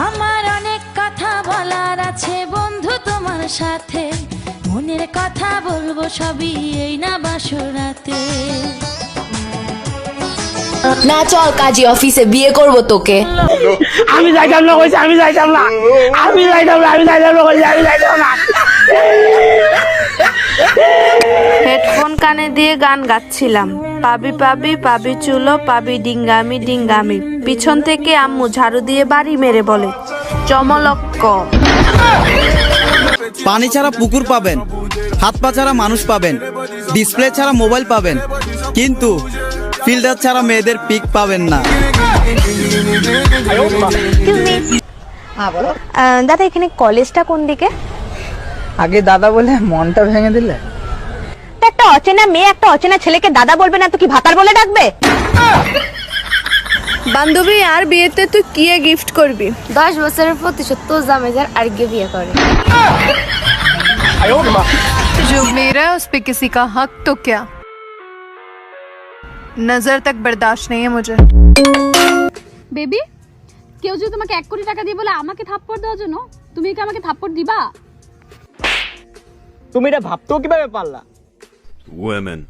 আমার অনেক কথা বলার আছে বন্ধু তোমার সাথে, মনের কথা বলবো সবই এই না বাসরাতে। না চল কাজী অফিসে, বিয়ে করব তোকে। আমি যাইতাম না কইছি, আমি যাইতাম না, আমি যাইতাম না, আমি যাইতাম না কইছি, আমি যাইতাম না। হেডফোন কানে দিয়ে গান গাচ্ছিলাম, পাবি পাবি পাবি চুলো পাবি ডিঙ্গামি ডিঙ্গামি। পিছন থেকে আম্মু ঝাড়ু দিয়ে বাড়ি মেরে বলে চমলক্ক। পানি ছাড়া পুকুর পাবেন, হাত পা ছাড়া মানুষ পাবেন, ডিসপ্লে ছাড়া মোবাইল পাবেন, কিন্তু ফিল্টার ছাড়া মেয়েদের পিক পাবেন না। দাদা এখানে কলেজটা কোন দিকে? আগে দাদা বলে মনটা ভেঙে দিলে। একটা অচেনা মেয়ে একটা অচেনা ছেলেকে দাদা বলবে না তো কি ভাতার বলে ডাকবে? বান্ধবী আর বিয়েতে তুই কি গিফট করবি? 10 বছরের প্রতিশোধ তো জামেজার আর বিয়ে করে। जो मेरा है उस पे किसी का हक तो क्या, नजर तक बर्दाश्त नहीं है मुझे। বেবি, কেউ যদি তোমাকে 1 কোটি টাকা দিয়ে বলে আমাকে থাপ্পড় দেওয়ার জন্য, তুমি কি আমাকে থাপ্পড় দিবা? তুমি এটা ভাবতেও কিভাবে পারলা? Women.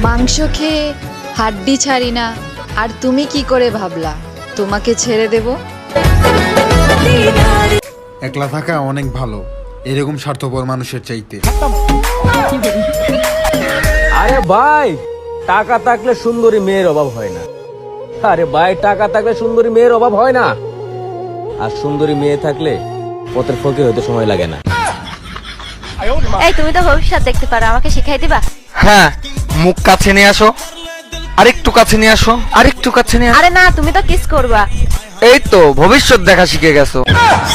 মাংস খেয়ে হাড্ডি ছাড়ি না, আর তুমি কি করে ভাবলা তোমাকে ছেড়ে দেব? একলা থাকা অনেক ভালো এরকম স্বার্থপর মানুষের চাইতে। আরে ভাই, টাকা থাকলে সুন্দরী মেয়ের অভাব হয় না। আরে ভাই, টাকা থাকলে সুন্দরী মেয়ের অভাব হয় না, আর সুন্দরী মেয়ে থাকলে পথের ফকির হতে সময় লাগে না। এই তুমি তো ভবিষ্যৎ দেখতে পারো, আমাকে শিখাই দিবা? হ্যাঁ, মুখ কাছে নিয়ে আসো, আরেকটু কাছে নিয়ে আসো, আরেকটু কাছে নিয়ে আসো। আরে না, তুমি তো কিস করবা। এই তো ভবিষ্যৎ দেখা শিখে গেছো।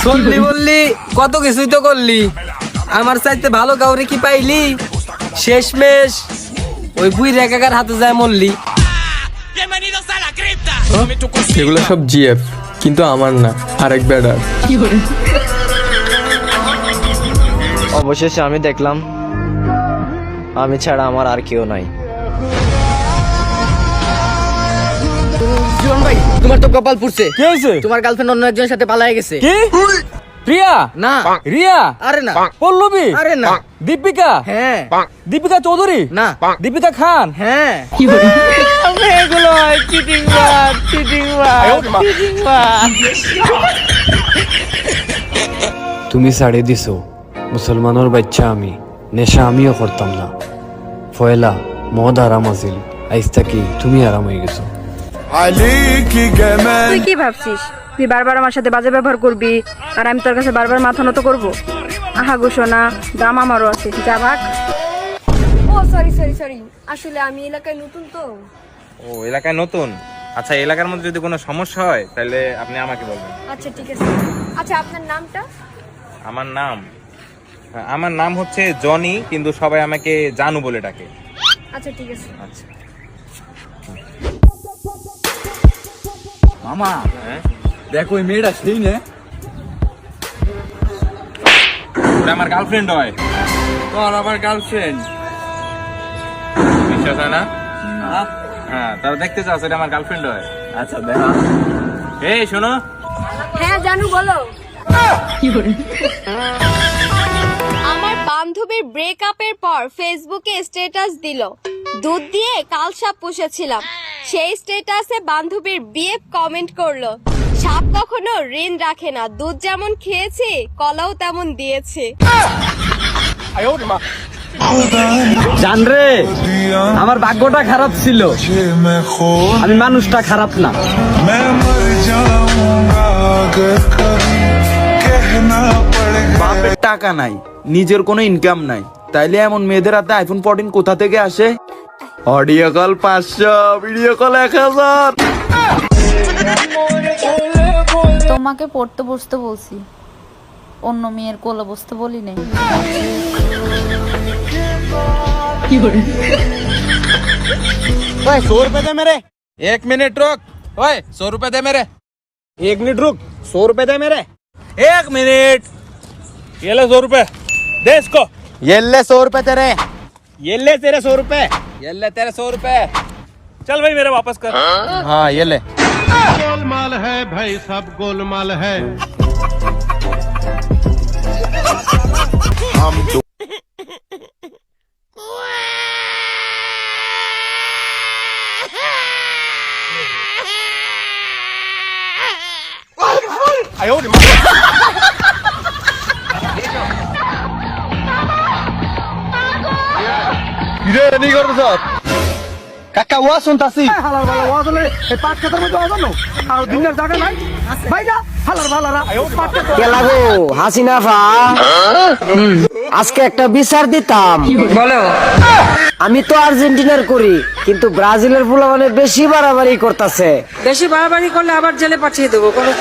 শুনলি বললি কত কিছুই তো করলি, আমার চাইতে ভালো কাউরে কি পাইলি? শেষমেশ ওই বুই রেখাকার হাতে যায় মরলি। এগুলো সব জিএফ, কিন্তু আমার না, আরেক ব্যাডার। অবশেষে আমি দেখলাম আমি ছাড়া আমার আর কেউ নাই। জীবন ভাই, তোমার তো কপাল পুড়ছে। কি হয়েছে? তোমার গার্লফ্রেন্ড অন্য একজনের সাথে পালায়ে গেছে। কি? প্রিয়া? না। রিয়া? আরে না। পল্লবী? আরে না। দীপিকা? হ্যাঁ। দীপিকা চৌধুরী? না। দীপিকা খান? হ্যাঁ। এগুলো চিটিংবাজ, চিটিংবাজ, চিটিংবাজ। তুমি ছাড়ে দিছো, মুসলমানের বাচ্চা আমি, নেশা আমিও করতাম না। ফয়লা মদ আরাম আছিল, আইস্তা কি তুমি আরাম হয়ে গেছো। তুই কি ভাবছিস তুই বারবার আমার সাথে বাজে ব্যবহার করবি আর আমি তোর কাছে বারবার মাথা নত করবো? আহা ঘোষণা, দাম আমারও আছে, যা ভাগ। ও সরি সরি সরি, আসলে আমি এলাকায় নতুন তো। ও এলাকায় নতুন? আচ্ছা, এলাকার মধ্যে যদি কোনো সমস্যা হয় তাহলে আপনি আমাকে বলবেন। আচ্ছা ঠিক আছে। আচ্ছা আপনার নামটা? আমার নাম হচ্ছে জনি, কিন্তু সবাই আমাকে জানু বলে ডাকে। আচ্ছা ঠিক আছে। আচ্ছা মামা, দেখো ওই মেয়েটা সেই না? আমার গার্লফ্রেন্ড হয়। তোর আবার গার্লফ্রেন্ড? বিশ্বাস হয় না? হ্যাঁ, তারা দেখতে চাও সেটা আমার গার্লফ্রেন্ড হয়। আচ্ছা দেখা। এই শোনো। হ্যাঁ জানু, বলো। আমার বান্ধবীর ব্রেকআপের পর ফেসবুকে স্ট্যাটাস দিল, দুধ দিয়ে কাল সাপ পুষেছিলাম। সেই স্ট্যাটাসে বান্ধবীর বিয়ে কমেন্ট করলো, সাপ কখনো ঋণ রাখে না, দুধ যেমন খেয়েছি কলাও তেমন দিয়েছে। জানরে, আমার ভাগ্যটা খারাপ ছিল, আমি মানুষটা খারাপ না। বাপের টাকা নাই, নিজের কোনো ইনকাম নাই, তাইলে এমন মেয়েদের হাতে আইফোন 14 কোথা থেকে আসে? Audio call 500, video call 1000। তোমাকে পড়তে বসতে বলছি, অন্য মেয়ের কোলে বসতে বলি নাই। ओए 100 रुपए दे मेरे। 1 मिनट रुक। ओए 100 रुपए दे मेरे। 1 मिनट रुक, 100 रुपए दे मेरे। 1 मिनट। ये ले 100 रुपए दे इसको। ये ले 100 रुपए तेरे। ये ले तेरे 100 रुपए। ये ले तेरे 100 रुपए। चल भाई मेरा वापस कर। हाँ ये ले। गोलमाल है भाई, सब गोलमाल है। কাকা ওয়া শুনতাছি হালার ভালো ওয়াজ হলে এই পাট খেতের মধ্যে ওয়াজ হলো আর দিনের জায়গা নাই ভাই যা হালার ভালারা পাট খেতে কে লাগো হাসিনা ফা আজকে একটা বিচার দিতাম বলো আমি তো আর্জেন্টিনার করি কিন্তু ব্রাজিলের ফুলা মানে বেশি বাড়াবাড়ি করতেছে বেশি বাড়াবাড়ি করলে আবার জেলে পাঠিয়ে দেবো কোনো